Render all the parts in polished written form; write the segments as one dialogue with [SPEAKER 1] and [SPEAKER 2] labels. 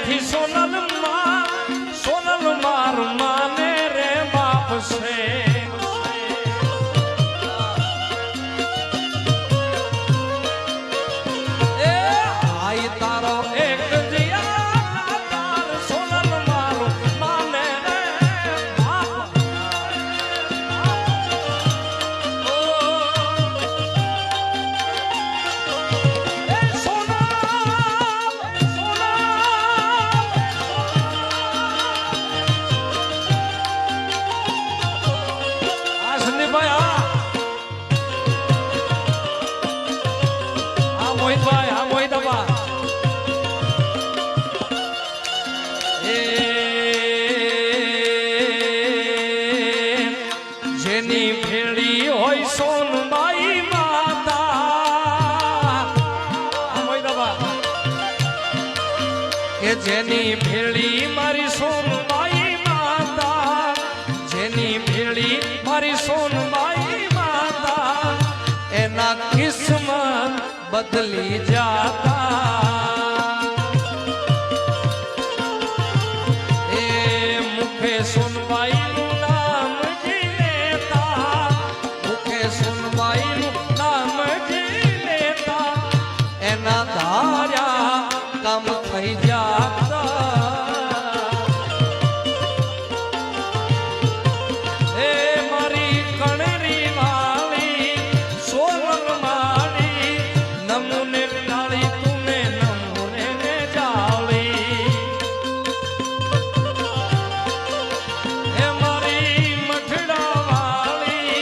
[SPEAKER 1] થી સોનલ માર માને રે બાપ છે એ આઈ તારો એક જેની ભેળી મારી સોનબાઈ માતા જેની ભેળી મારી સોનબાઈ માતા એના કિસ્મત બદલી જાતા એ મુખે સોનબાઈ નું નામ જી લેતા મુખે સોનબાઈ નું નામ જી લેતા એના ધાર્યા કામ થઈ જાતા એ મારી કણરી વાળી સોનલ માળી નમુને ડાળી તુમે નમુને ને જાળી એ મારી મઠડા વાળી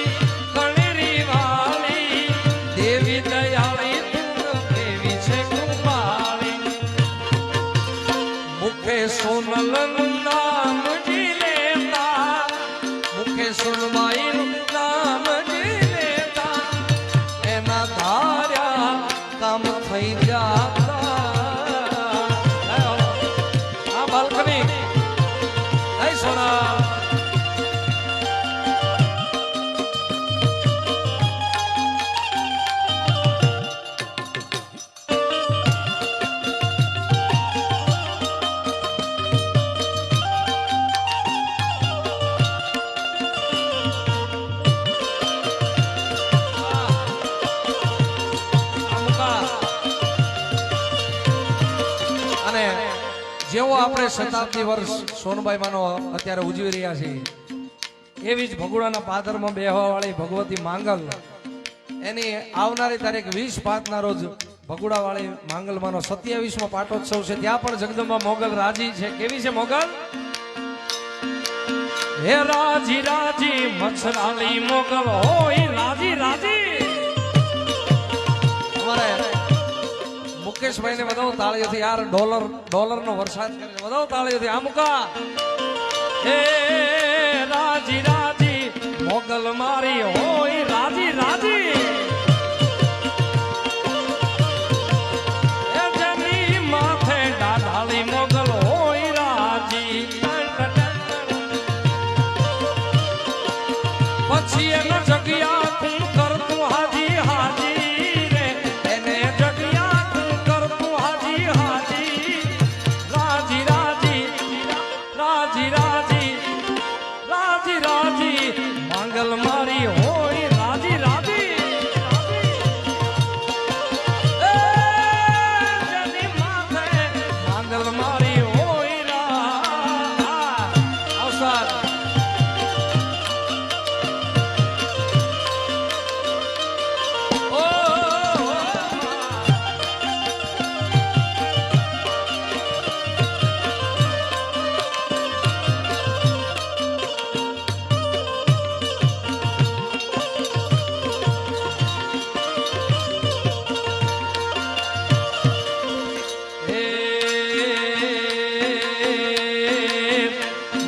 [SPEAKER 1] કણરી વાળી દેવી દયાળી તું દેવી છે સોનલ નું નામ જી લેતા મુખે સોનબાઈ નું નામ જી લેતા એના ધાર્યા કામ થઈ જાતા આ બાલ્કની નહીં સોના જેવો આપણે શતાબ્દી વર્ષ સોનબાઈ માનો અત્યારે ઉજવી રહ્યા છીએ એવી જ ભગુડાના પાદરમાં બેહવા વાળી ભગવતી માંગલ એની આવનારી તારીખ 20/5 રોજ ભગુડા વાળી માંગલ માનો 27મો પાટોત્સવ છે ત્યાં પણ જગદંબા મોગલ રાજી છે કેવી છે મોગલ હે રાજી રાજી મચ્છરાલી મોગલ હોય રાજી રાજી અમારે મુકેશભાઈ ને બધાઓ તાળીઓથી યાર ડોલર નો વરસાદ કરે છે બધાઓ તાળીઓથી આ મુકા એ રાજી રાજી મોગલ મારી હોય રાજી રાજી એ જેની માથે ડાઢાળી મોગલ હોય રાજી પછી એનો જગ્યા ખૂન કરતું હાજી હાજી માંગલ મારી હોય રાજી રાજી જેની માથે માંગલ મારી હોય અવસર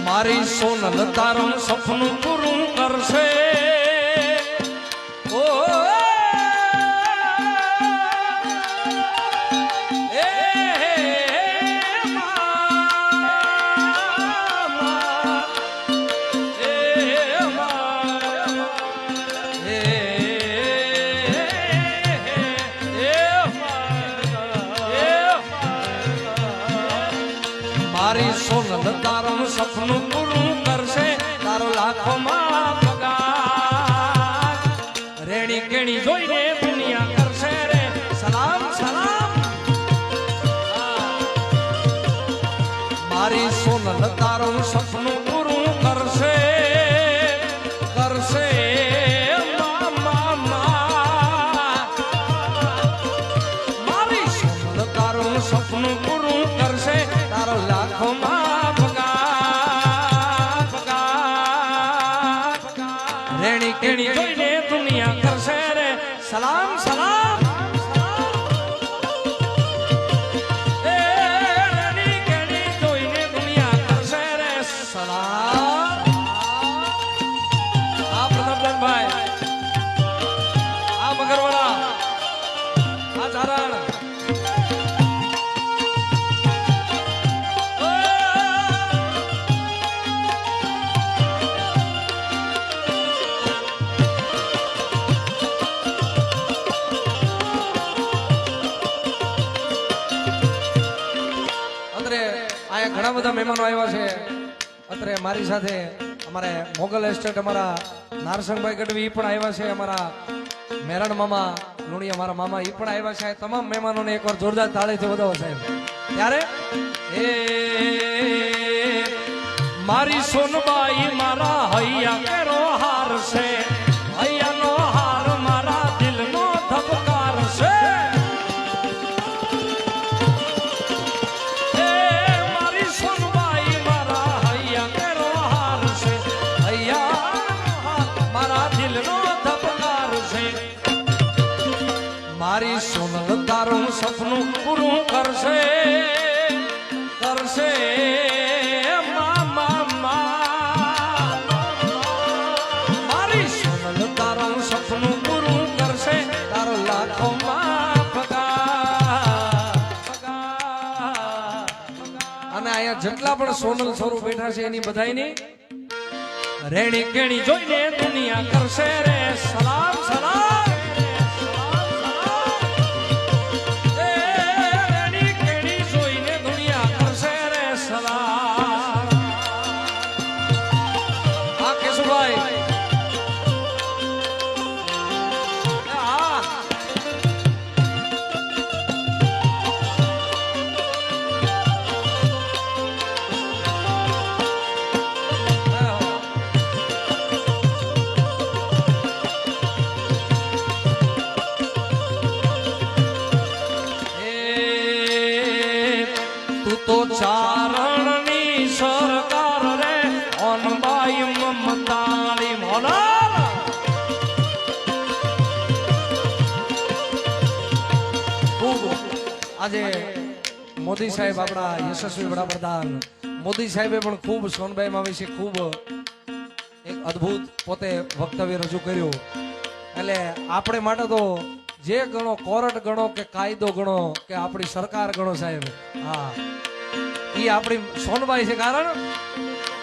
[SPEAKER 1] મારી સોનલ તારું સપનું પૂરું કરશે ઓ મારી સોનલ તારું સપનું પૂરું કરશે તારો લાખોમાં પગાર રેણી કેણી જોઈને દુનિયા કરશે રે સલામ સલામ મારી સોનલ તારું સપનું પૂરું કરશે કરશે મારી સોનલ તારું સપનું પૂરું કરશે તારો લાખોમાં પગાર પગાર રેણી કેણી જોઈને દુનિયા કરશે રે સલામ સલામ એ રેણી કેણી જોઈને દુનિયા કરશે રે સલામ આ પ્રતાપભાઈ આ મગરવાડા આ ધારણ અહીંયા ઘણા બધા મહેમાનો આવ્યા છે અત્રે મારી સાથે અમારે મોગલ એસ્ટેટ અમારા નારસંગભાઈ ગઢવી પણ આવ્યા છે અમારા મેરણ મામા લુણી અમારા મામા એ પણ આવ્યા છે તમામ મહેમાનોને એકવાર જોરદાર તાળીથી વધાવો સાહેબ ત્યારે એ મારી સોનબાઈ મારા હૈયા કેરો હાર છે હૈયાનો હાર મારા દિલનો ધબકાર છે મારી સોનલ તારું સપનું પૂરું કરશે કરશે મારી સોનલ તારું સપનું પૂરું કરશે તારો લાખોમાં પગાર અને અહીંયા જેટલા પણ સોનલ સ્વરૂપ બેઠા છે એની બધાયની રેણી કેણી જોઈને દુનિયા કરશે રે સલામ સલામ તો ચારણની સરકાર રે ઓનબાઈ મમતાળી મોલાલ ખૂબ આજે મોદી સાહેબ આપણા યશસ્વી વડાપ્રધાન મોદી સાહેબે પણ ખૂબ સોનબાઈમાં વિશે ખૂબ એક અદ્ભુત પોતે વક્તવ્ય રજૂ કર્યું એટલે આપણે માટે તો જે ગણો કોર્ટ ગણો કે કાયદો ગણો કે આપણી સરકાર ગણો સાહેબ હા ઈ આપણી સોનબાઈ છે કારણ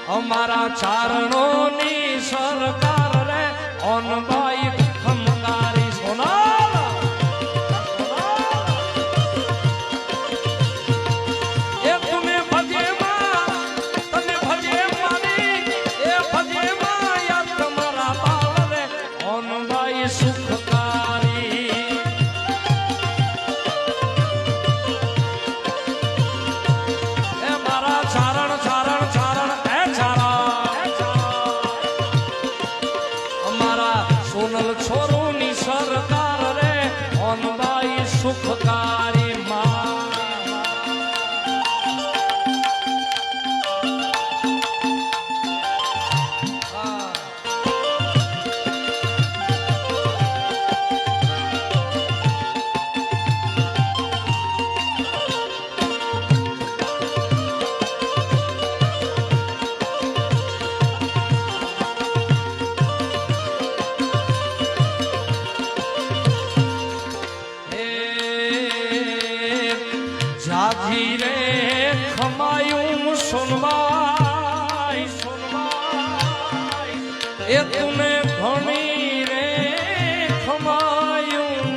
[SPEAKER 1] અમારા ચારણોની સરકાર રે ઓનબાઈ ખમકારી સોનાલ એ તમે ભજે માં તમે ભજે મારી એ ભજે માં યાર તમારા બાળ રે ઓનબાઈ સુખકારી સોનલ છોરુની સરકાર રે ઓનબાઈ સુખકારી જાજી રે ખમાયું સોનબાઈ સોનબાઈ એ તુને ઘણી રે ખમાયું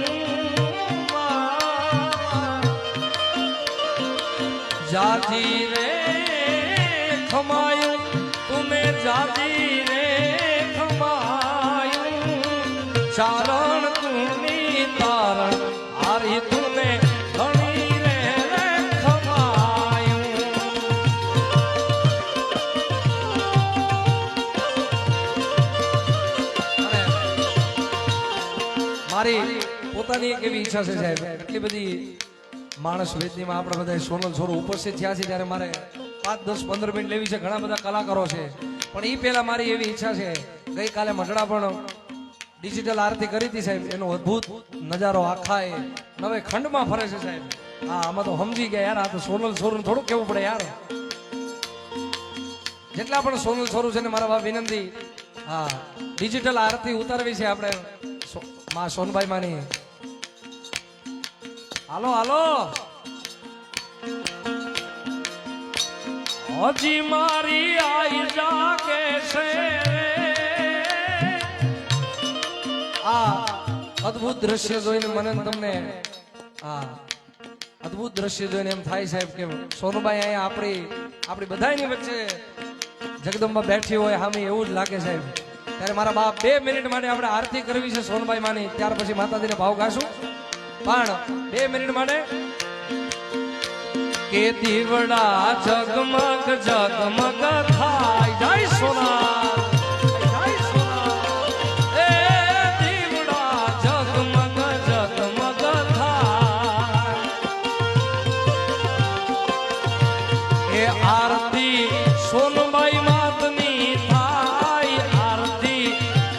[SPEAKER 1] જાજી રે ખમાયું તુમે જાજી રે ખમાયું ચારણ તુની તારણ હારી તુમે ઘણી રે ખમાયું. અને મારી પોતાની એક એવી ઈચ્છા છે સાહેબ, એટલી બધી માણસ વેદનીમાં આપણે બધા સોનલ છોરો ઉપસ્થિત થયા છે ત્યારે મારે 5-10-15 મિનિટ લેવી છે. ઘણા બધા કલાકારો છે, પણ એ પહેલા મારી એવી ઈચ્છા છે. ગઈકાલે મઢડા પણ ડિજિટલ આરતી કરી હતી સાહેબ, એનો અદ્ભુત નજારો આખા એ નવે ખંડમાં ફરે છે સાહેબ. હા, આમાં તો સમજી ગયા યાર, આ તો સોનલ છોરું થોડુંક કેવું પડે યાર. જેટલા પણ સોનલ છોરું છે ને મારા બાપ વિનંતી, હા ડિજિટલ આરતી ઉતારવી છે આપણે માં સોનબાઈ માની. હાલો હાલો, હજી મારી આઈ જાગે છે. આ અદ્ભુત દ્રશ્ય જોઈને મને ને તમને આ અદ્ભુત દ્રશ્ય જોઈને એમ થાય સાહેબ કે સોનુબાઈ અહીંયા આપણી બધાની વચ્ચે જગદંબા બેઠી હોય સામે એવું જ લાગે સાહેબ. ત્યારે મારા બાપ 2 મિનિટ માટે આપણે આરતી કરવી છે સોનબાઈ માની, ત્યાર પછી માતાજીને ભાવ ગાશું. પણ 2 મિનિટ માટે કે દીવડા જગમગ જગમગ થાય જય સોના જય સોના. એ દીવડા જગમગ જગમગ થાય એ આરતી સોનબાઈ માતની થાય, આરતી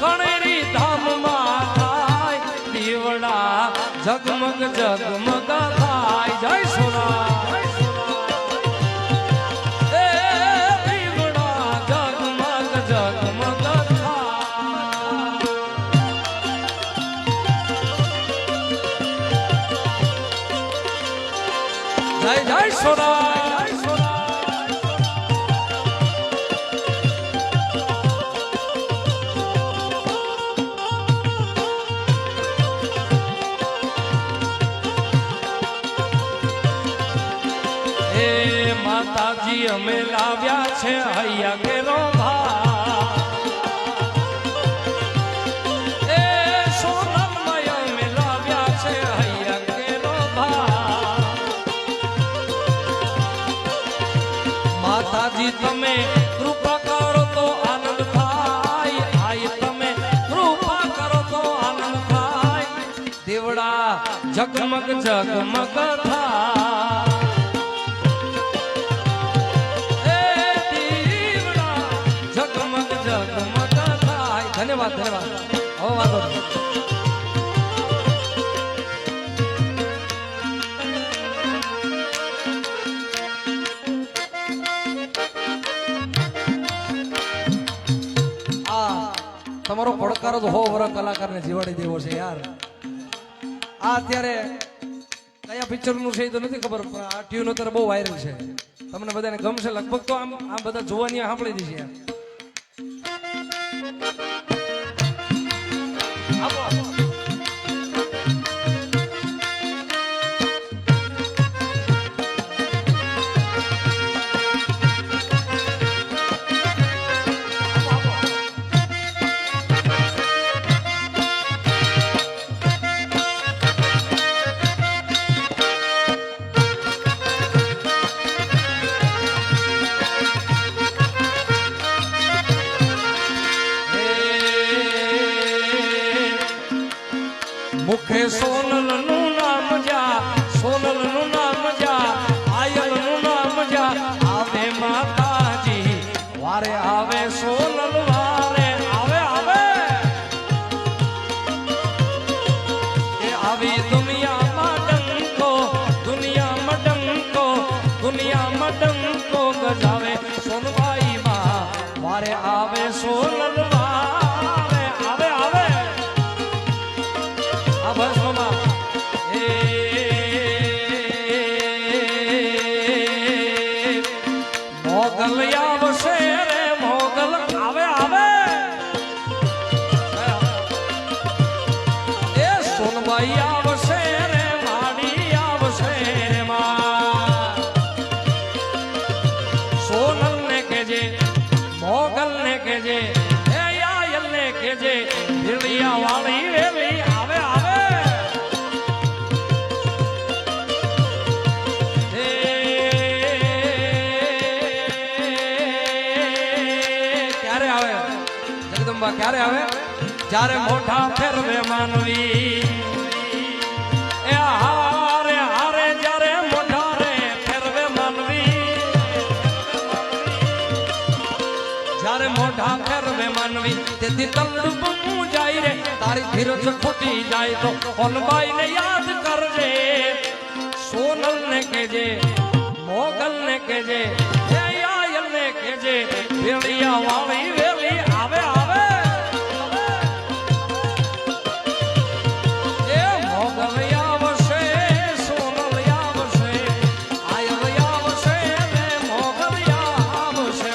[SPEAKER 1] કણેરી ધામમાં થાય. દીવડા જગમગ જગમગ થાય જય સોના. જય જય સોના. એ માતાજી અમે લાવ્યા છે હૈયા કેરો ભા. એ સોનમય અમે લાવ્યા છે હૈયા કેરો ભા. માતાજી તમે કૃપા કરો તો આનંદ થાય, આય તમે કૃપા કરો તો આનંદ થાય. દેવડા જગમગ જગમગ થાય. ધન્યવાદ ધન્યવાદ. હવે વાંધો નહીં. તમારો પડકારો તો 100 વર્ષ કલાકારને જીવાડી દેવો છે યાર. આ અત્યારે કયા પિક્ચર નું છે એ તો નથી ખબર, પણ આ ટ્યુન અત્યારે બહુ વાયરલ છે. તમને બધાને ગમશે લગભગ. તો આમ બધા જોવાની સાંભળી દીધી યાર. આ ક્યારે આવે જ્યારે મોઢા ફેરવે માનવી એ હારે હારે જ્યારે મોઢા રે ફેરવે માનવી જ્યારે મોઢા ફેરવે માનવી તેથી તલડું બમું જાય રે તારી ધીરજ ખૂટી જાય તો હોનબાઈ ને યાદ કરજે સોનલ ને કહેજે મોગલ ને કહેજે એ આયલ ને કહેજે વેળિયા વાળી વેલી આવે આવે એ મોગલ આવશે સોનલ આવશે આયલ આવશે ને મોગલ આવશે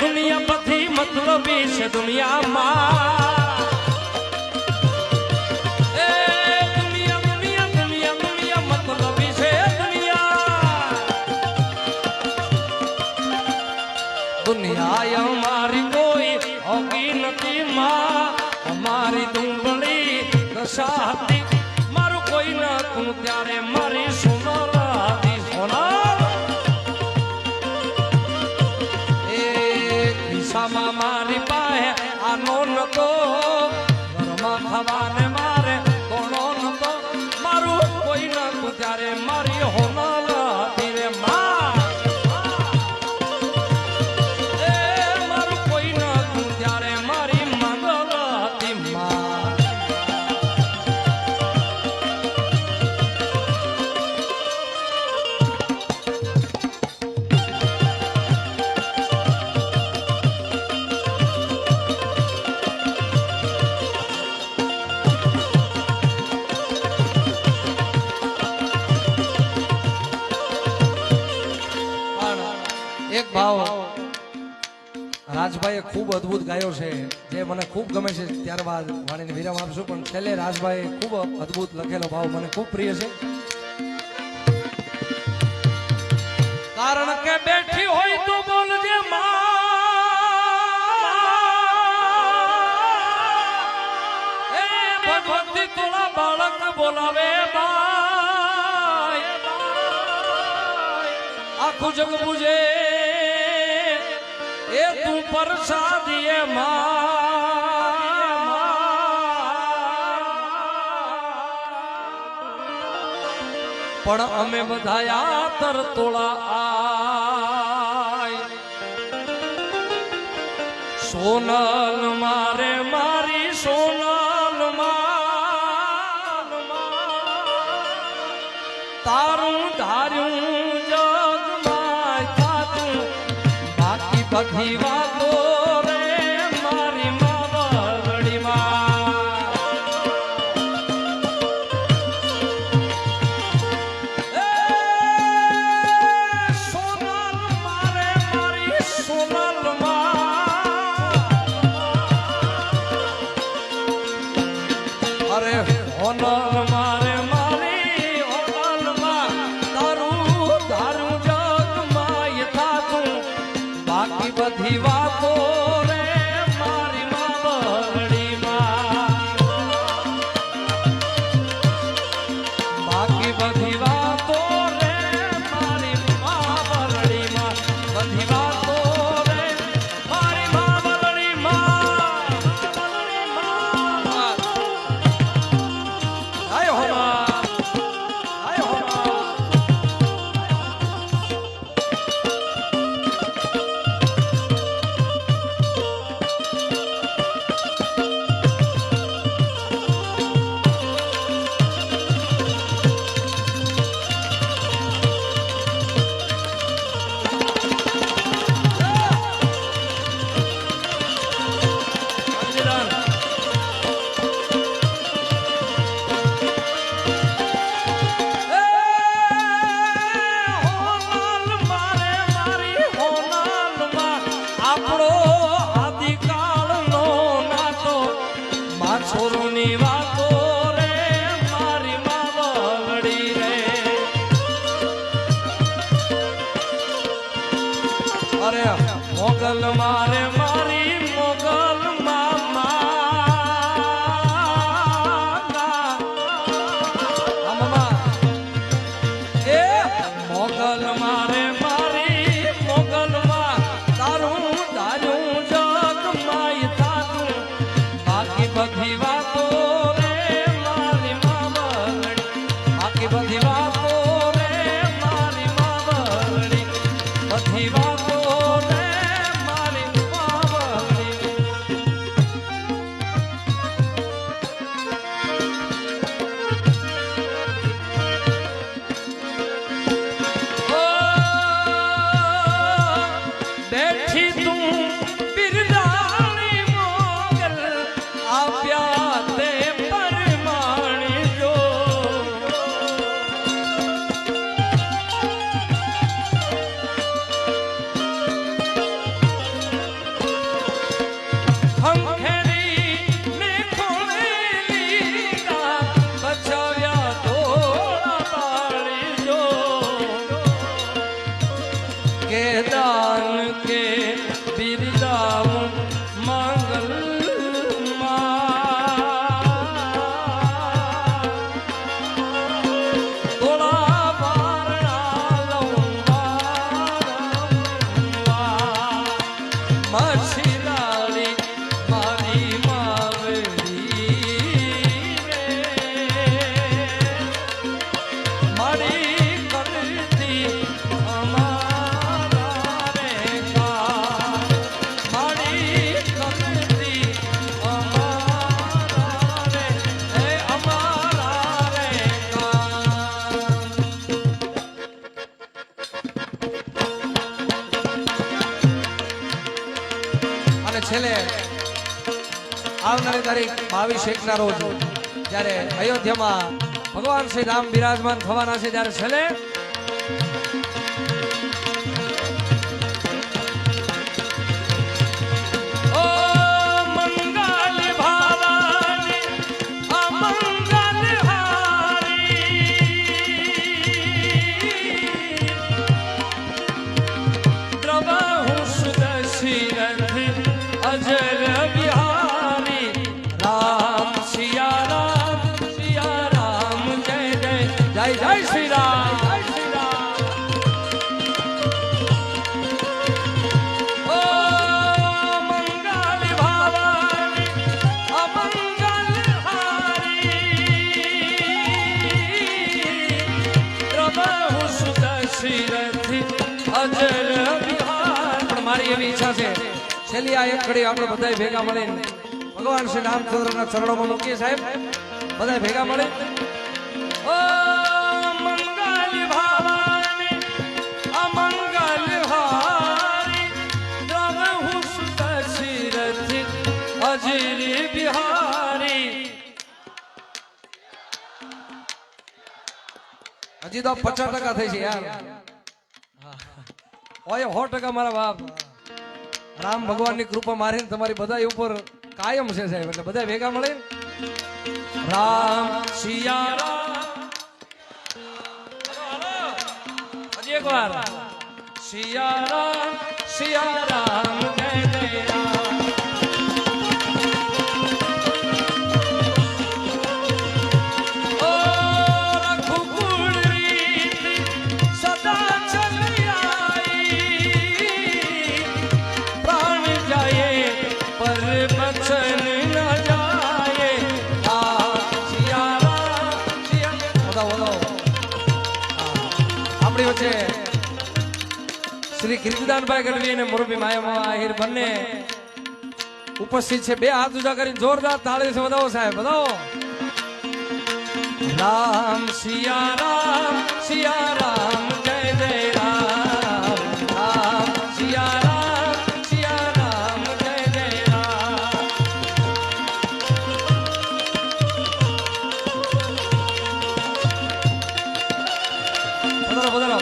[SPEAKER 1] दुनिया बधी मतलबी છે દુનિયામાં એ દુનિયા દુનિયા દુનિયા દુનિયા મતલબી છે દુનિયા દુનિયા અમારી કોઈ હોગી નથી માં અમારી દુંબળી દશા હતી મારું કોઈ ન તું ત્યારે મારી સોનલ હતી સોનલ ખિસ્સામાં મારી પાસે આનો નતો ઘરમાં ખાવાને મારે કોણો નતો મારું કોઈ નતું ત્યારે મારી હોનલ હતી રે માં એ મારું કોઈ નતું ત્યારે મારી મંગલ હતી માં એક ભાવ રાજભાઈએ ખૂબ અદ્ભુત ગાયો છે જે મને ખૂબ ગમે છે ત્યારબાદ વાણીને વિરામ આપશું પણ છેલ્લે રાજભાઈએ ખૂબ અદ્ભુત લખેલો ભાવ મને ખૂબ પ્રિય છે કારણ કે બેઠી હોય તો બોલજે એ ભગવતી તોલા બાળક બોલાવે આખું જગ પૂજે એ તું પરસાદીએ પણ અમે બધા યાતર તોળા આય સોનલ મારે મારી સોનલ માં તારું ધાર્યું બધી વાતો રે મારી માવડી માં સોનલ મારે મારી સોનલ માં અરે હોનલ મારે મારી હોનલ માં તારું ધારું જગ માં યથાતું બાકી બધી વાતો રે મારી માવડી માં બાકી બધી વાતો રે મારી માવડી માં બધી વાતો રે મારી માવડી માં આવનારી તારીખ 22/1 ના રોજ જ્યારે અયોધ્યામાં ભગવાન શ્રી રામ બિરાજમાન થવાના છે ત્યારે છેલ્લે મારી એવી ઈચ્છા છે છેલ્લી આ એક ઘડી આપણે બધા ભેગા મળીને ભગવાન શ્રી રામચંદ્રના ચરણોમાં મૂકીએ સાહેબ બધા ભેગા મળે ઓ મંગલ ભવાની અમંગલ હારી દ્રવહુ સુત શિરથી અજરી બિહારી હજી તો 50% થઈ છે યાર ઓય 100% મારા બાપ રામ ભગવાનની કૃપા મારીને તમારી બધા ઉપર કાયમ છે સાહેબ એટલે બધા ભેગા મળે રામ સિયા રામ હજી એક વાર સિયા રામ જય જય રામ ઓ રઘુકુળ રીત સદા ચલી आई प्राण जाए पर बचन न जाए આપણી વચ્ચે શ્રી કીર્તિદાનભાઈ ગઢવી અને મોરબી માયામાં આહિર બંને ઉપસ્થિત છે બે હાથ ઊંચા કરીને જોરદાર તાળીથી વધાવો સાહેબ વધાવો રામ સિયા રામ જય જય રામ રામ સિયા રામ જય જય રામ વધારો વધારો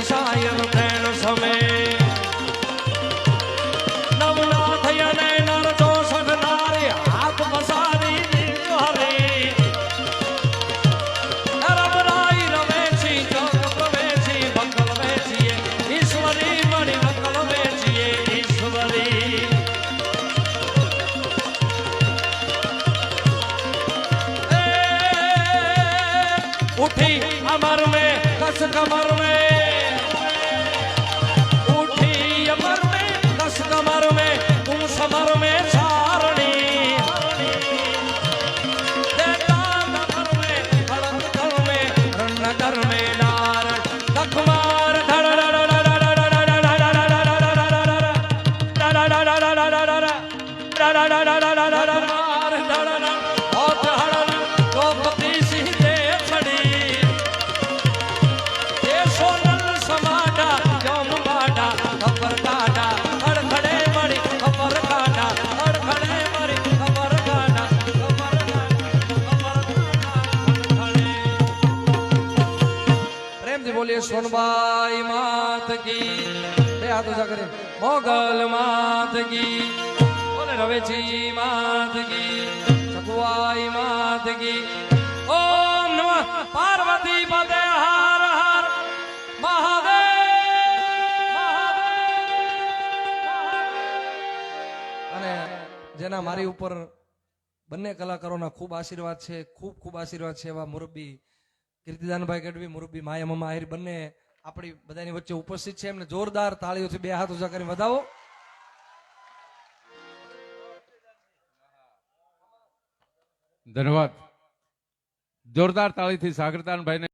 [SPEAKER 1] શાયર પ્રેણ સમે નવનાથ યને નર ચોસઠ નારી હાથ પસારી હરી રમરાઈ રમે છી જગ પ્રવેશી મંગલ વેચીએ ઈશ્વરી મણી મંગલ વેચીએ ઈશ્વરી ઉઠી અમર में कस कमर में कमर में तुम समर में सारणी नगर में हड़नगर में रणनगर में नार लखमार बोलिए सोनबाई मात की हाथ ऊंचा करें मोगल मात की बोले रवेची मात की चकुआई मात की ओम नमः पार्वती पते हर हर महादेव અને જેના મારી ઉપર બંને કલાકારોના ખૂબ આશીર્વાદ છે, ખૂબ ખૂબ આશીર્વાદ છે. એવા મુરબ્બી કીર્તિદાનભાઈ ગઢવી, મુરબ્બી માયા મમા આહિર બંને આપણી બધાની વચ્ચે ઉપસ્થિત છે. એમને જોરદાર તાળીઓથી બે હાથ ઊંચા કરીને વધાવો.
[SPEAKER 2] ધન્યવાદ. જોરદાર તાળીથી સાગરદાનભાઈને